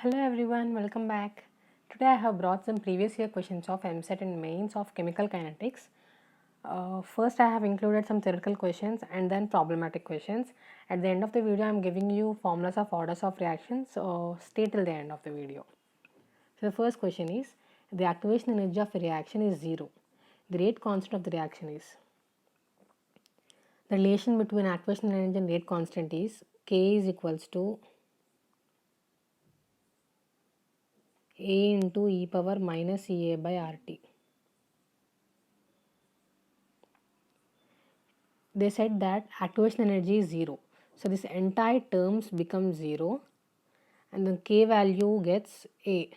Hello everyone, welcome back. Today I have brought some previous year questions of MSET and mains of chemical kinetics. First I have included some theoretical questions and then problematic questions. At the end of the video I am giving you formulas of orders of reactions, so stay till the end of the video. So the first question is, the activation energy of a reaction is 0. The rate constant of the reaction is. The relation between activation energy and rate constant is K is equals to A into e power minus EA by RT. They said that activation energy is 0. So this entire terms becomes 0 and the K value gets A.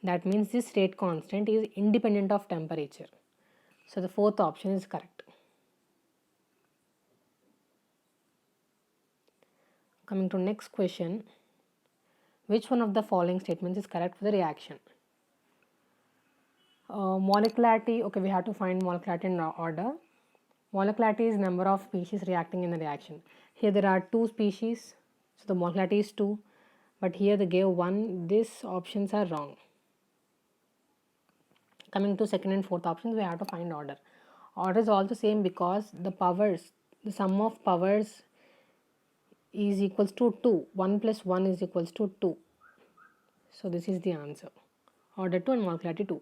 That means this rate constant is independent of temperature. So the fourth option is correct. Coming to next question. Which one of the following statements is correct for the reaction? Molecularity, okay, we have to find molecularity in order. Molecularity is number of species reacting in the reaction. Here there are 2 species, so the molecularity is 2. But here they gave 1, these options are wrong. Coming to second and fourth options, we have to find order. Order is also same because the powers, the sum of powers is equals to 2. 1 plus 1 is equals to 2. So this is the answer. Order 2 and molecularity 2.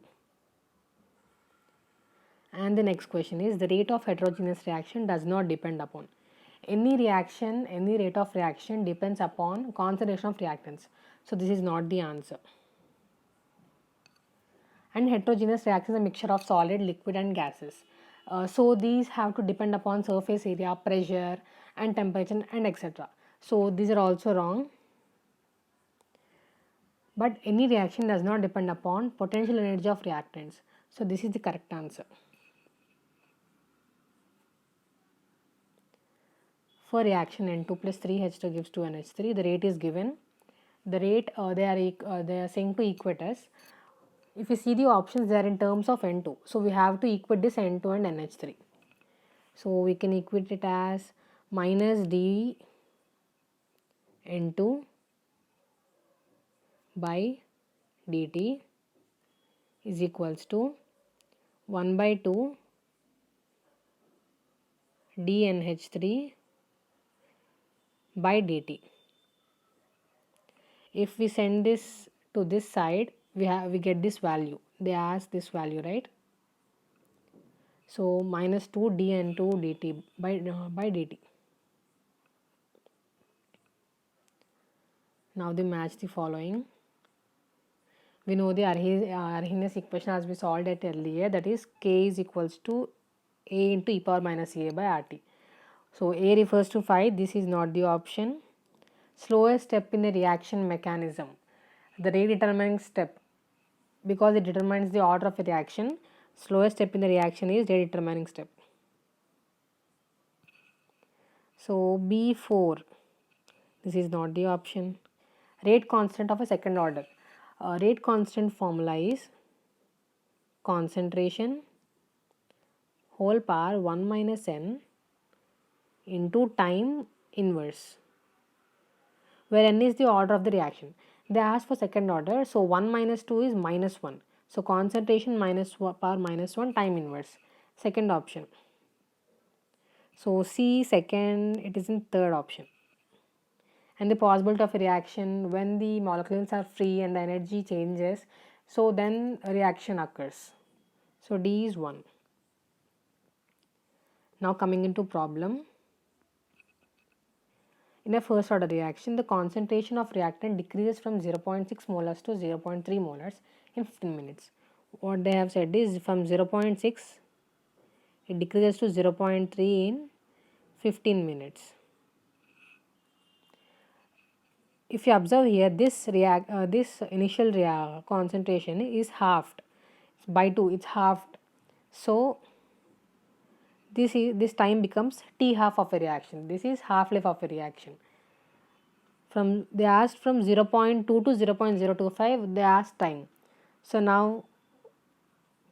And the next question is, the rate of heterogeneous reaction does not depend upon. Any reaction, any rate of reaction depends upon concentration of reactants. So this is not the answer. And heterogeneous reaction is a mixture of solid, liquid and gases. So these have to depend upon surface area, pressure and temperature and etc. So these are also wrong. But any reaction does not depend upon potential energy of reactants. So this is the correct answer. For reaction N2 plus 3H2 gives 2NH3, the rate is given. The rate they are saying to equate us. If you see the options, they are in terms of N2. So we have to equate this N2 and NH3. So we can equate it as minus d N2 by dt is equals to 1 by 2 dNH3 by dt. If we send this to this side, we get this value. They ask this value, right? So minus 2 dN2 dt by dt. Now they match the following. We know the Arrhenius equation as we solved it earlier, that is K is equals to A into e power minus A by RT. So A refers to 5, this is not the option. Slowest step in the reaction mechanism, the rate determining step, because it determines the order of a reaction. Slowest step in the reaction is rate determining step. So B4, this is not the option. Rate constant of a second order. Rate constant formula is concentration whole power 1 minus n into time inverse, where n is the order of the reaction. They ask for second order, so 1 minus 2 is minus 1. So concentration minus power minus 1 time inverse. Second option. So C second, it is in third option. And the possibility of a reaction when the molecules are free and the energy changes, so then a reaction occurs. So D is 1. Now coming into problem. In a first order reaction, the concentration of reactant decreases from 0.6 molars to 0.3 molars in 15 minutes. What they have said is from 0.6 it decreases to 0.3 in 15 minutes. If you observe here, this initial concentration is halved by 2. It's halved. So this time becomes T half of a reaction. This is half life of a reaction. They asked from 0.2 to 0.025, they asked time. So now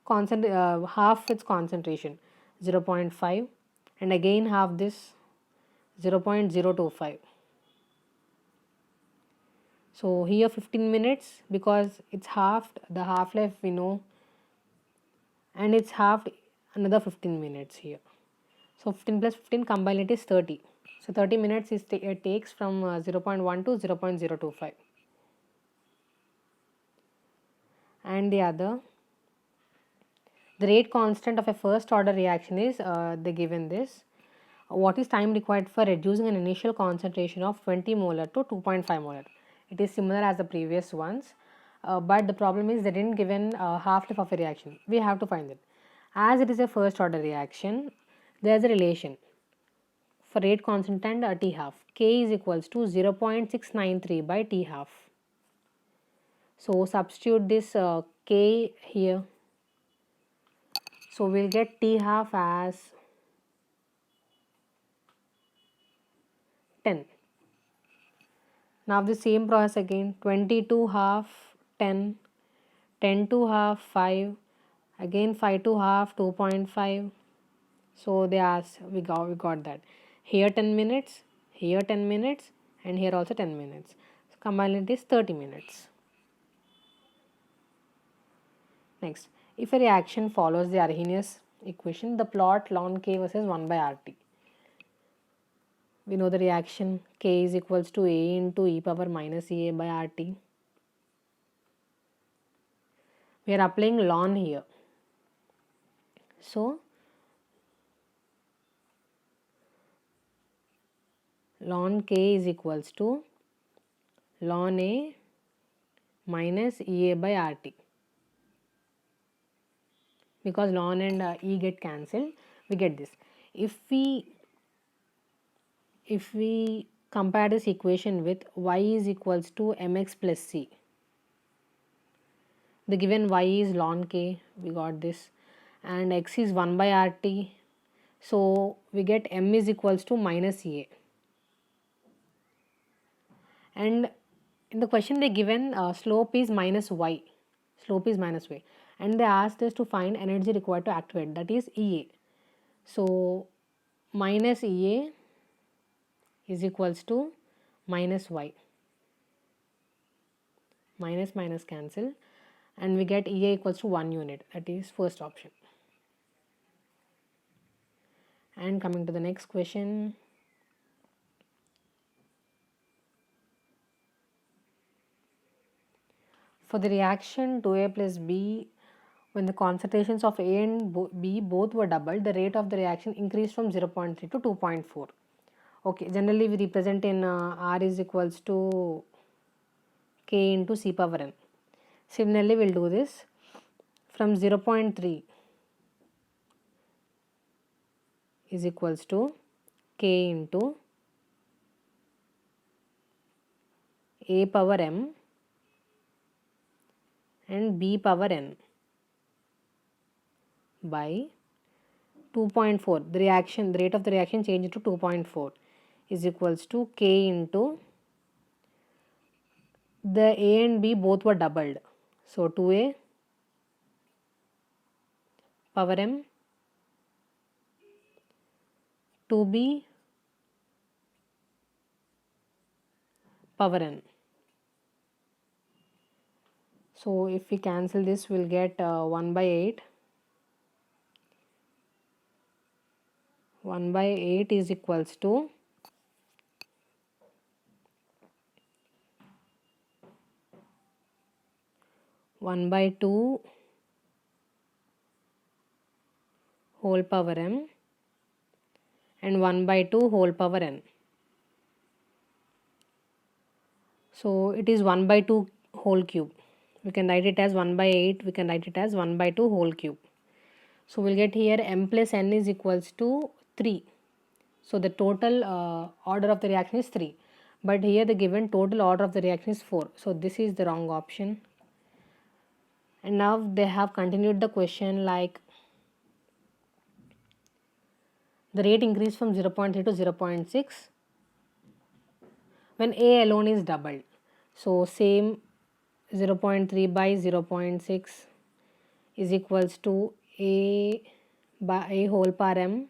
half its concentration 0.5 and again half this 0.025. So here 15 minutes because it's halved, the half life we know, and it's halved another 15 minutes here. So 15 plus 15 combined it is 30. So 30 minutes it takes from 0.1 to 0.025. And the rate constant of a first order reaction is they given this. What is time required for reducing an initial concentration of 20 molar to 2.5 molar? It is similar as the previous ones, but the problem is they didn't given half-life of a reaction. We have to find it. As it is a first order reaction, there is a relation for rate constant and T half. K is equals to 0.693 by T half. So substitute this K here. So we'll get T half as 10. Now the same process again, 20 to half 10, 10 to half 5, again 5 to half 2.5. So they asked, we got that. Here 10 minutes, here 10 minutes, and here also 10 minutes. So combined it is 30 minutes. Next, if a reaction follows the Arrhenius equation, the plot ln K versus 1 by RT. We know the reaction K is equals to A into e power minus EA by RT. We are applying ln here. So ln K is equals to ln A minus EA by RT. Because ln and E get cancelled, we get this. If we compare this equation with y is equals to mx plus c, the given y is ln K, we got this, and x is 1 by RT, so we get m is equals to minus EA. And in the question they given slope is minus y, and they asked us to find energy required to activate, that is EA. So minus EA is equals to minus y, minus cancel, and we get EA equals to 1 unit, that is first option. And coming to the next question, for the reaction 2A plus B, when the concentrations of A and B both were doubled, the rate of the reaction increased from 0.3 to 2.4. Okay, generally we represent in R is equals to K into C power N. Similarly, we'll do this from 0.3 is equals to K into A power M and B power N by 2.4. The rate of the reaction changed to 2.4 is equals to K into the A and B both were doubled. So 2A power M, 2B power N. So if we cancel this, we'll get 1 by 8. 1 by 8 is equals to 1 by 2 whole power M and 1 by 2 whole power N. So it is 1 by 2 whole cube. We can write it as 1 by 8, we can write it as 1 by 2 whole cube. So we'll get here M plus N is equals to 3. So the total order of the reaction is 3. But here the given total order of the reaction is 4. So this is the wrong option. And now they have continued the question like the rate increased from 0.3 to 0.6 when A alone is doubled. So same 0.3 by 0.6 is equals to A by A whole power M,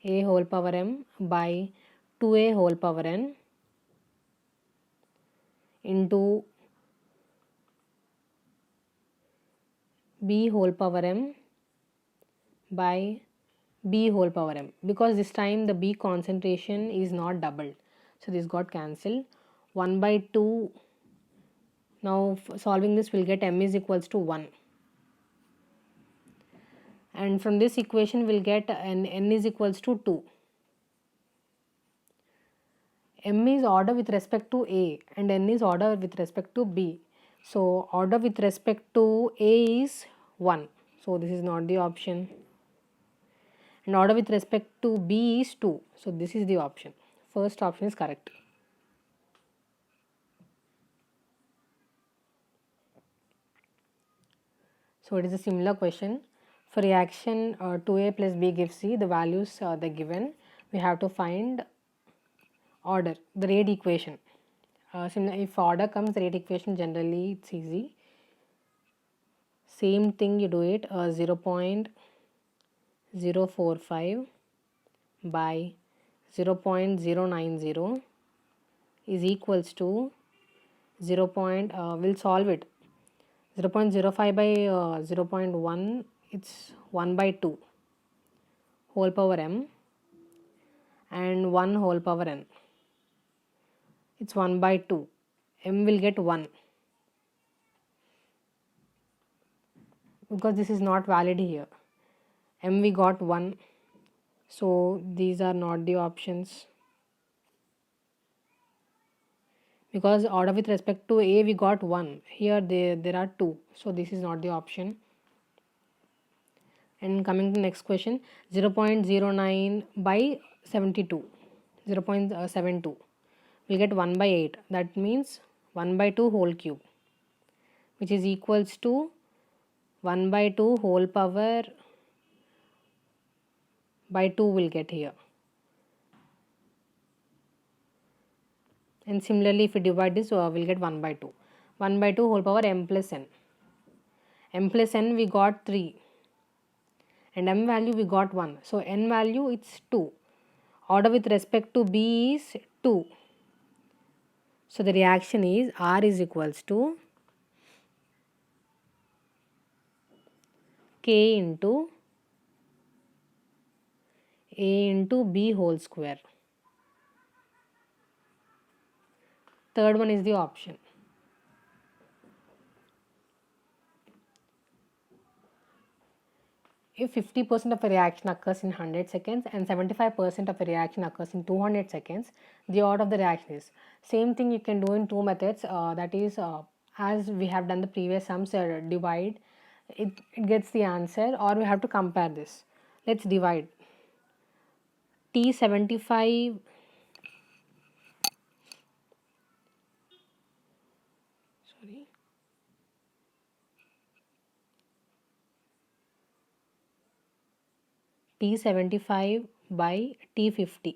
A whole power M by 2A whole power N. into b whole power m by b whole power m, because this time the b concentration is not doubled, so this got cancelled. 1 by 2. Now solving this, we'll get m is equals to 1, and from this equation we'll get n is equals to 2. M is order with respect to A and N is order with respect to B. So order with respect to A is 1. So this is not the option. And order with respect to B is 2. So this is the option. First option is correct. So it is a similar question. For reaction 2A plus B gives C, the values they given. We have to find order, the rate equation. If order comes, the rate equation generally it's easy. Same thing you do it 0.045 by 0.090 is equals to 0. We'll solve it. 0.05 by 0.1, it's 1 by 2 whole power m, and 1 whole power n. It's 1 by 2. M will get 1 because this is not valid here. M we got 1. So these are not the options. Because order with respect to A we got 1. Here there are 2. So this is not the option. And coming to next question, 0.09 by 72. 0.72. We'll get 1 by 8. That means 1 by 2 whole cube, which is equals to 1 by 2 whole power by 2 will get here. And similarly, if we divide this, we'll get 1 by 2. 1 by 2 whole power m plus n. M plus n we got 3. And m value we got 1. So n value it's 2. Order with respect to B is 2. So the reaction is R is equals to K into A into B whole square. Third one is the option. If 50% of a reaction occurs in 100 seconds and 75% of a reaction occurs in 200 seconds, the order of the reaction is. Same thing you can do in two methods, that is as we have done the previous sums, divide, it gets the answer, or we have to compare this. Let's divide. T75 T75 by T50.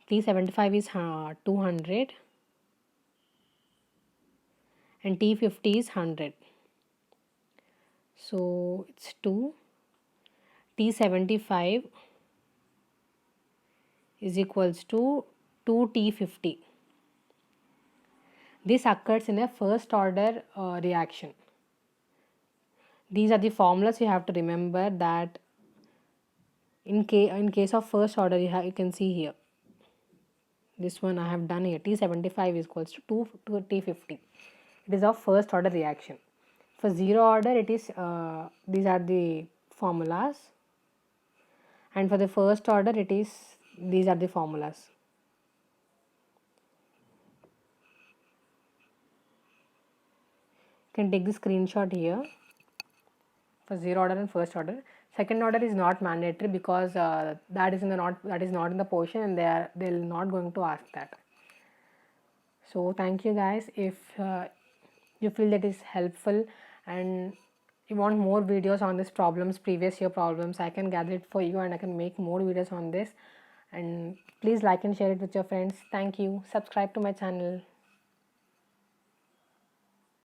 T75 is 200 and T50 is 100. So it's 2. T75 is equals to 2T50. This occurs in a first order reaction. These are the formulas you have to remember, that in case of first order you can see here. This one I have done here. T75 is equals to 2 to T50. It is of first order reaction. For zero order it is these are the formulas, and for the first order it is these are the formulas. You can take the screenshot here for zero order and first order. Second order is not mandatory because that is not in the portion, and they're not going to ask that. So thank you guys. If you feel that is helpful and you want more videos on this problems, previous year problems, I can gather it for you and I can make more videos on this. And please like and share it with your friends. Thank you. Subscribe to my channel.